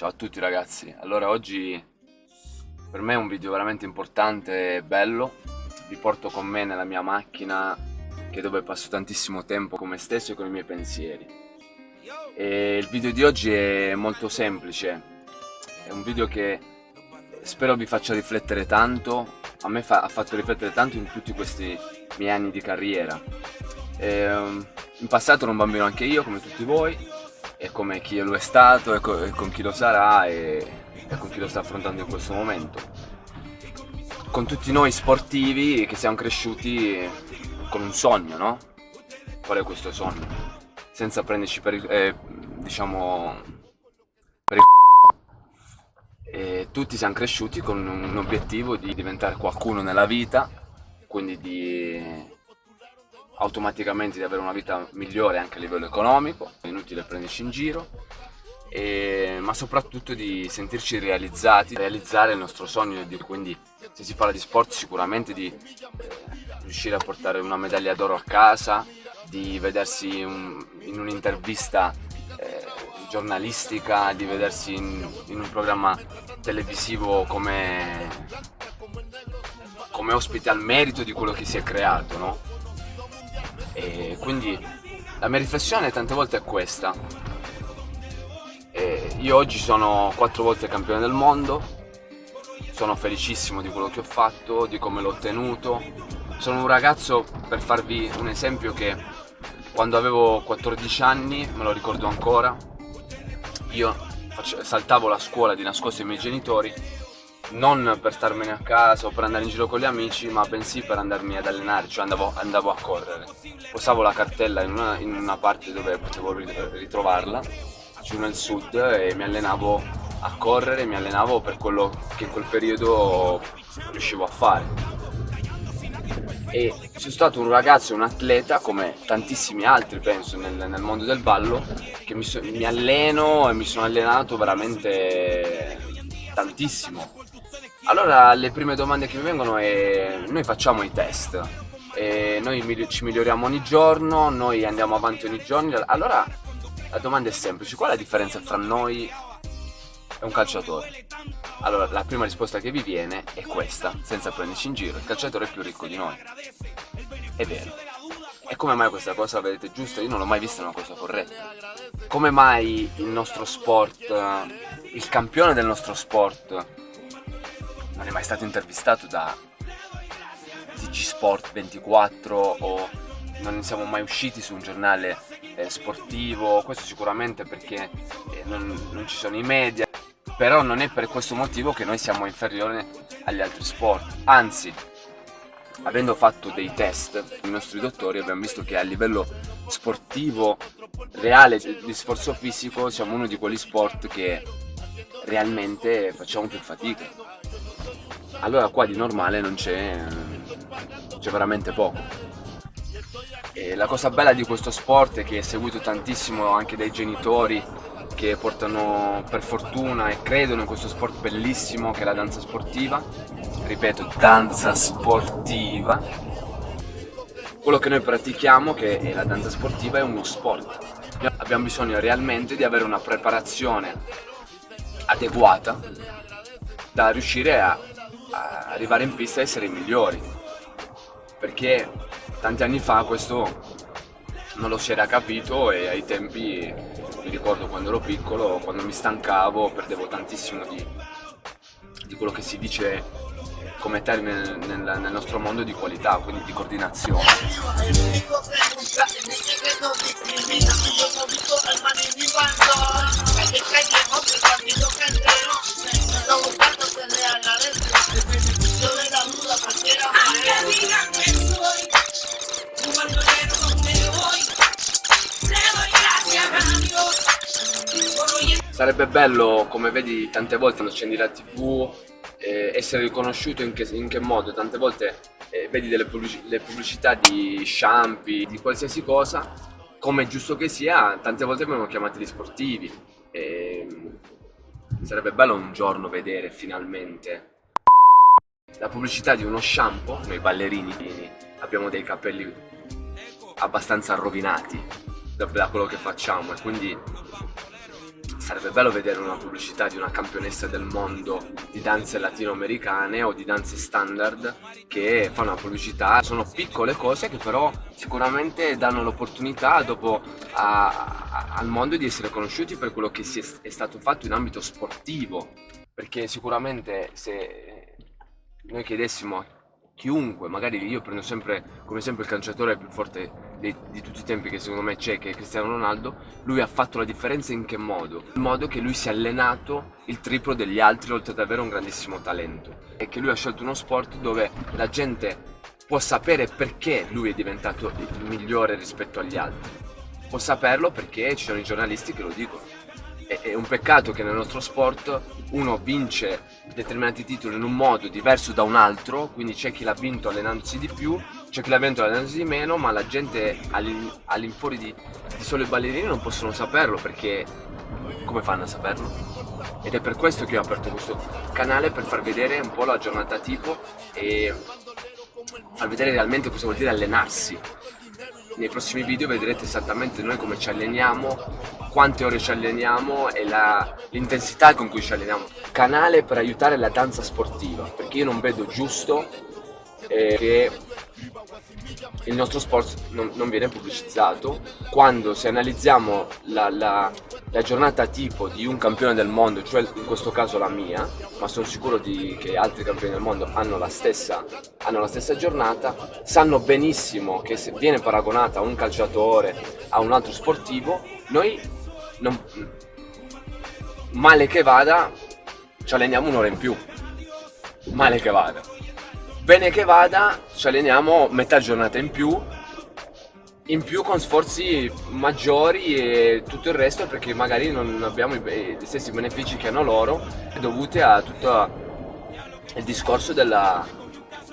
Ciao a tutti ragazzi, allora oggi per me è un video veramente importante e bello. Vi porto con me nella mia macchina dove passo tantissimo tempo con me stesso e con i miei pensieri. E il video di oggi è molto semplice, è un video che spero vi faccia riflettere tanto. A me ha fatto riflettere tanto in tutti questi miei anni di carriera. In passato ero un bambino anche io, come tutti voi, e come chi lo è stato, e con chi lo sarà, e con chi lo sta affrontando in questo momento. Con tutti noi sportivi che siamo cresciuti con un sogno, no? Qual è questo sogno? Senza prenderci per il, diciamo, per il e tutti siamo cresciuti con un obiettivo di diventare qualcuno nella vita, quindi automaticamente di avere una vita migliore anche a livello economico, è inutile prenderci in giro, ma soprattutto di sentirci realizzati, realizzare il nostro sogno, quindi se si parla di sport sicuramente di riuscire a portare una medaglia d'oro a casa, di vedersi in un'intervista giornalistica, di vedersi in un programma televisivo come ospite al merito di quello che si è creato, no? E quindi la mia riflessione tante volte è questa. Io oggi sono 4 volte campione del mondo, sono felicissimo di quello che ho fatto, di come l'ho ottenuto. Sono un ragazzo, per farvi un esempio, che quando avevo 14 anni, me lo ricordo ancora, io saltavo la scuola di nascosto ai miei genitori, non per starmene a casa o per andare in giro con gli amici, ma bensì per andarmi ad allenare, cioè andavo a correre. Posavo la cartella in una parte dove potevo ritrovarla, giù nel sud, e mi allenavo a correre, mi allenavo per quello che in quel periodo riuscivo a fare. E sono stato un ragazzo, un atleta, come tantissimi altri penso nel mondo del ballo, che mi alleno e mi sono allenato veramente tantissimo. Allora le prime domande che mi vengono è: noi facciamo i test, e noi ci miglioriamo ogni giorno, noi andiamo avanti ogni giorno. Allora la domanda è semplice: qual è la differenza fra noi e un calciatore? Allora la prima risposta che vi viene è questa, senza prenderci in giro: il calciatore è più ricco di noi. È vero. E come mai questa cosa la vedete giusta? Io non l'ho mai vista una cosa corretta. Come mai il nostro sport, il campione del nostro sport, non è mai stato intervistato da TG Sport 24 o non siamo mai usciti su un giornale sportivo? Questo sicuramente perché non ci sono i media, però non è per questo motivo che noi siamo inferiori agli altri sport. Anzi, avendo fatto dei test, i nostri dottori abbiamo visto che a livello sportivo reale di sforzo fisico siamo uno di quegli sport che realmente facciamo più fatica. Allora qua di normale non c'è veramente poco. E la cosa bella di questo sport è che è seguito tantissimo anche dai genitori, che portano per fortuna e credono in questo sport bellissimo che è la danza sportiva. Ripeto, danza sportiva. Quello che noi pratichiamo, che è la danza sportiva, è uno sport. Abbiamo bisogno realmente di avere una preparazione adeguata da riuscire a arrivare in pista e essere i migliori, perché tanti anni fa questo non lo si era capito, e ai tempi, mi ricordo quando ero piccolo, quando mi stancavo perdevo tantissimo di quello che si dice come termine nel nostro mondo di qualità, quindi di coordinazione. Sarebbe bello, come vedi tante volte quando accendi la TV, essere riconosciuto in che modo. Tante volte vedi le pubblicità di shampoo, di qualsiasi cosa, come è giusto che sia, tante volte vengono chiamati gli sportivi. Sarebbe bello un giorno vedere finalmente la pubblicità di uno shampoo. Noi ballerini abbiamo dei capelli abbastanza rovinati da quello che facciamo, e quindi Sarebbe bello vedere una pubblicità di una campionessa del mondo di danze latinoamericane o di danze standard che fa una pubblicità. Sono piccole cose che però sicuramente danno l'opportunità dopo al mondo di essere conosciuti per quello che è stato fatto in ambito sportivo. Perché sicuramente se noi chiedessimo a chiunque, magari io prendo sempre come esempio il calciatore più forte di tutti i tempi che secondo me c'è, che è Cristiano Ronaldo, lui ha fatto la differenza in che modo? In modo che lui si è allenato il triplo degli altri oltre ad avere un grandissimo talento e che lui ha scelto uno sport dove la gente può sapere perché lui è diventato il migliore rispetto agli altri, può saperlo perché ci sono i giornalisti che lo dicono. È un peccato che nel nostro sport uno vince determinati titoli in un modo diverso da un altro, quindi c'è chi l'ha vinto allenandosi di più, c'è chi l'ha vinto allenandosi di meno, ma la gente all'infuori di solo i ballerini non possono saperlo, perché come fanno a saperlo? Ed è per questo che ho aperto questo canale, per far vedere un po' la giornata tipo e far vedere realmente cosa vuol dire allenarsi. Nei prossimi video vedrete esattamente noi come ci alleniamo, quante ore ci alleniamo e l'intensità con cui ci alleniamo. Canale per aiutare la danza sportiva, perché io non vedo giusto che il nostro sport non viene pubblicizzato, quando se analizziamo la giornata tipo di un campione del mondo, cioè in questo caso la mia, ma sono sicuro che altri campioni del mondo hanno la stessa giornata, sanno benissimo che se viene paragonata a un calciatore, a un altro sportivo, noi male che vada ci alleniamo un'ora in più, male che vada. Bene che vada, ci alleniamo metà giornata in più con sforzi maggiori e tutto il resto, perché magari non abbiamo gli stessi benefici che hanno loro, dovuti a tutto il discorso della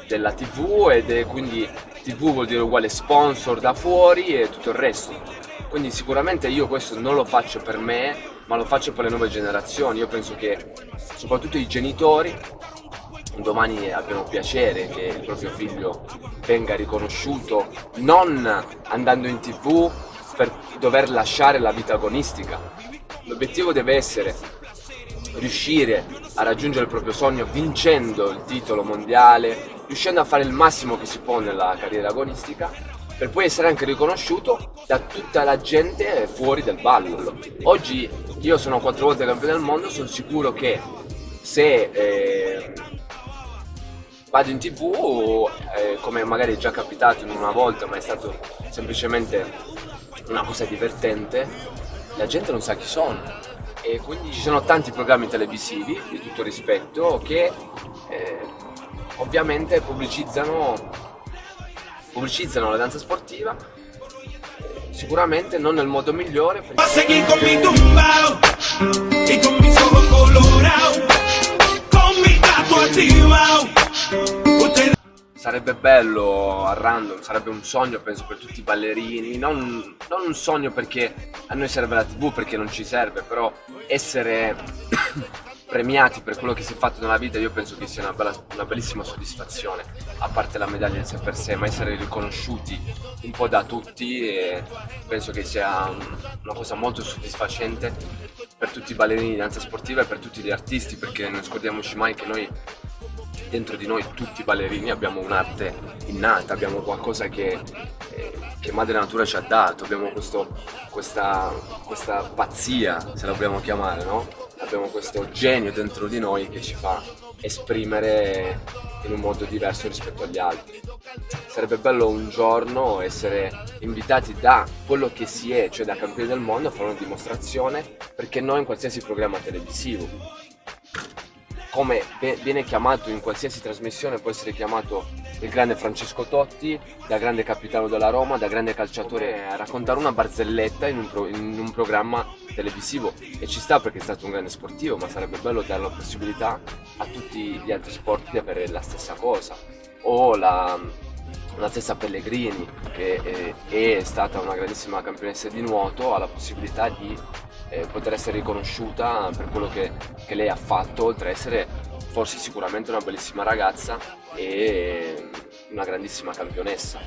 TV, quindi TV vuol dire uguale sponsor da fuori e tutto il resto. Quindi sicuramente io questo non lo faccio per me, ma lo faccio per le nuove generazioni. Io penso che soprattutto i genitori domani abbiano piacere che il proprio figlio venga riconosciuto non andando in TV per dover lasciare la vita agonistica. L'obiettivo deve essere riuscire a raggiungere il proprio sogno vincendo il titolo mondiale, riuscendo a fare il massimo che si può nella carriera agonistica, per poi essere anche riconosciuto da tutta la gente fuori del ballo. Oggi io sono 4 volte campione del mondo, sono sicuro che se vado in TV, come magari è già capitato in una volta, ma è stato semplicemente una cosa divertente, la gente non sa chi sono. E quindi ci sono tanti programmi televisivi, di tutto rispetto, che ovviamente pubblicizzano la danza sportiva, sicuramente non nel modo migliore. Sarebbe bello a random, sarebbe un sogno penso per tutti i ballerini, non un sogno perché a noi serve la TV, perché non ci serve, però essere premiati per quello che si è fatto nella vita io penso che sia una bellissima soddisfazione, a parte la medaglia in sé per sé, ma essere riconosciuti un po' da tutti, e penso che sia una cosa molto soddisfacente per tutti i ballerini di danza sportiva e per tutti gli artisti, perché non scordiamoci mai che noi, dentro di noi tutti i ballerini, abbiamo un'arte innata, abbiamo qualcosa che Madre Natura ci ha dato, abbiamo questa pazzia, se la vogliamo chiamare, no? Abbiamo questo genio dentro di noi che ci fa esprimere in un modo diverso rispetto agli altri. Sarebbe bello un giorno essere invitati da quello che si è, cioè da campioni del mondo, a fare una dimostrazione, perché noi in qualsiasi programma televisivo, come viene chiamato in qualsiasi trasmissione, può essere chiamato il grande Francesco Totti, da grande capitano della Roma, da grande calciatore, a raccontare una barzelletta in un programma televisivo, e ci sta perché è stato un grande sportivo, ma sarebbe bello dare la possibilità a tutti gli altri sport di avere la stessa cosa, o la stessa Pellegrini, che è stata una grandissima campionessa di nuoto, ha la possibilità di poter essere riconosciuta per quello che lei ha fatto, oltre a essere forse sicuramente una bellissima ragazza e una grandissima campionessa,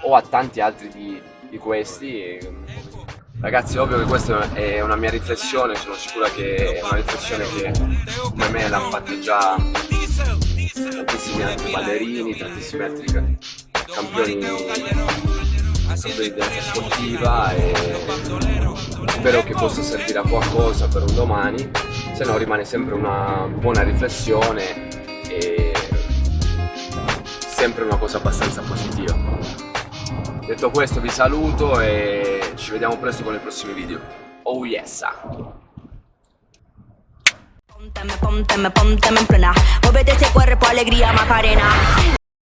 o a tanti altri di questi Ragazzi, ovvio che questa è una mia riflessione, sono sicura che è una riflessione che come me l'hanno fatta già tantissimi altri ballerini, tantissimi altri campioni di danza sportiva, e spero che possa servire a qualcosa per un domani, se no rimane sempre una buona riflessione e sempre una cosa abbastanza positiva. Detto questo vi saluto e ci vediamo presto con i prossimi video. Oh yes! Pónteme en plena, muévete ese cuerpo, alegría Macarena.